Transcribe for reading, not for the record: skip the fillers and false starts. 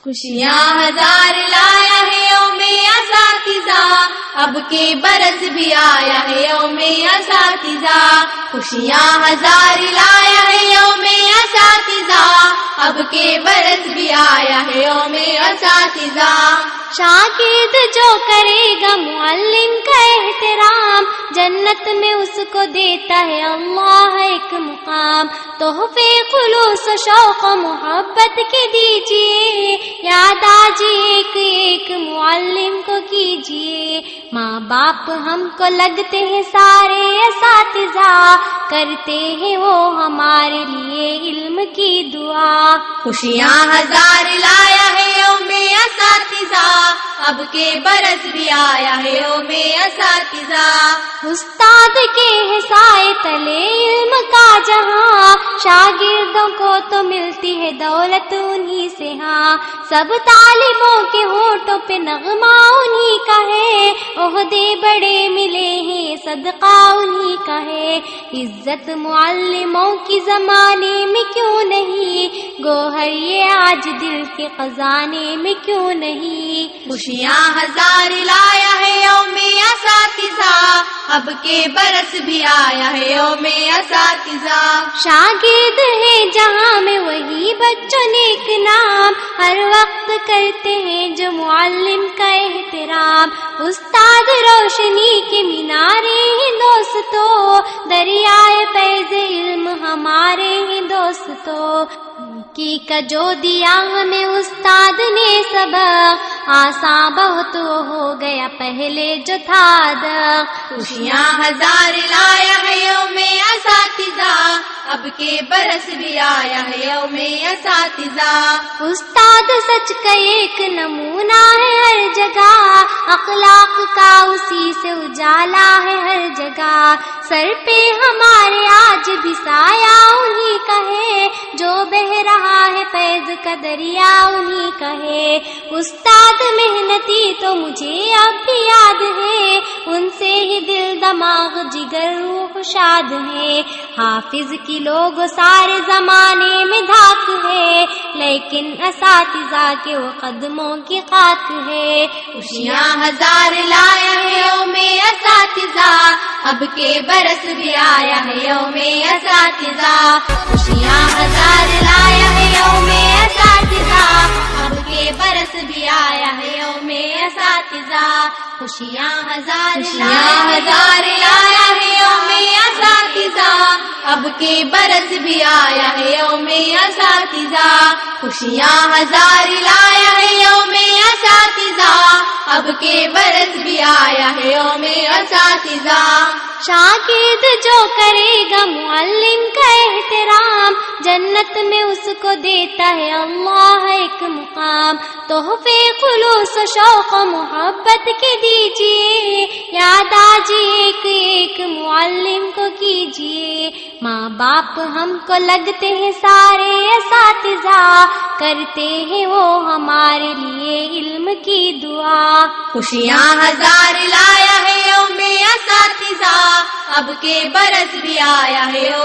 خوشیاں ہزار لایا ہے یوم اساتذہ، اب کے برس بھی آیا ہے یوم اساتذہ۔ خوشیاں ہزار لایا ہے یوم اساتذہ، اب کے برس بھی آیا ہے یوم اساتذہ۔ شاگرد جو کرے گا معلم کا احترام، جنت میں اس کو دیتا ہے اللہ ایک مقام۔ تحفے خلوص و شوق و محبت کے دیجیے، یاد آج ایک ایک معلم کو کیجیے۔ ماں باپ ہم کو لگتے ہیں سارے اساتذہ، کرتے ہیں وہ ہمارے لیے علم کی دعا۔ خوشیاں ہزار لایا ہے یوم اساتذہ، اب کے برس بھی آیا ہے یوم اساتذہ۔ استاد کے ہے سائے تلے علم کا جہاں، شاگردوں کو تو ملتی ہے دولت انہی سے ہاں۔ سب طالبوں کے ہونٹوں پہ نغمہ انہی کا ہے، عہدے بڑے ملے ہیں صدقہ انہی کا ہے۔ عزت معلموں کی زمانے میں کیوں نہیں، گوہر یہ آج دل کے خزانے میں کیوں نہیں۔ خوشیاں ہزار لایا ہے یوم اساتذہ، اب کے برس بھی آیا ہے یوم اساتذہ۔ شاگرد ہے جہاں میں وہی بچوں نیک نام، ہر وقت کرتے ہیں جو معلم کا احترام۔ استاد روشنی کے مینارے ہیں دوستو، دریائے فیض علم ہمارے ہیں دوستو۔ کا جو دیا ہمیں استاد نے سبق، آساں بہت ہو گیا پہلے جو تھا دق۔ خوشیاں ہزار لایا ہے یوم اساتذہ، اب کے برس بھی آیا ہے یوم اساتذہ۔ استاد سچ کا ایک نمونہ ہے ہر جگہ، اخلاق کا اسی سے اجالا ہے ہر جگہ۔ سر پہ ہمارے آج بھی سایہ انہی کا ہے، جو بہہ رہا ہے فیض کا دریا انہی کا ہے۔ استاد محنتی تو مجھے اب بھی یاد ہے، ان سے ہی دل دماغ جگر روح شاد ہے۔ حافظ کی لوگ سارے زمانے میں دھاک ہے، لیکن اساتذہ کے وہ قدموں کی خاک ہے۔ خوشیاں ہزار لایا ہے یوم اساتذہ، اب کے برس بھی آیا ہے یوم اساتذہ۔ خوشیاں ہزار لایا ہے یوم اساتذہ، اب کے برس بھی آیا ہے یوم اساتذہ۔ خوشیاں ہزار لایا ہے یوم اساتذہ، اب کے برس بھی آیا ہے یوم اساتذہ۔ خوشیاں ہزار لایا ہے یوم اساتذہ، اب کے برس بھی آیا ہے یوم اساتذہ۔ شاگرد جو کرے گا معلم کا احترام، جنت میں اس کو دیتا ہے اللہ ایک مقام۔ تحفے خلوص و شوق و محبت کے دیجیے، یاد آج ایک ایک معلم کو کیجیے۔ ماں باپ ہم کو لگتے ہیں سارے اساتذہ، کرتے ہیں وہ ہمارے لیے علم کی دعا۔ خوشیاں ہزار لایا ہے یوم اساتذہ، اب کے برس بھی آیا ہے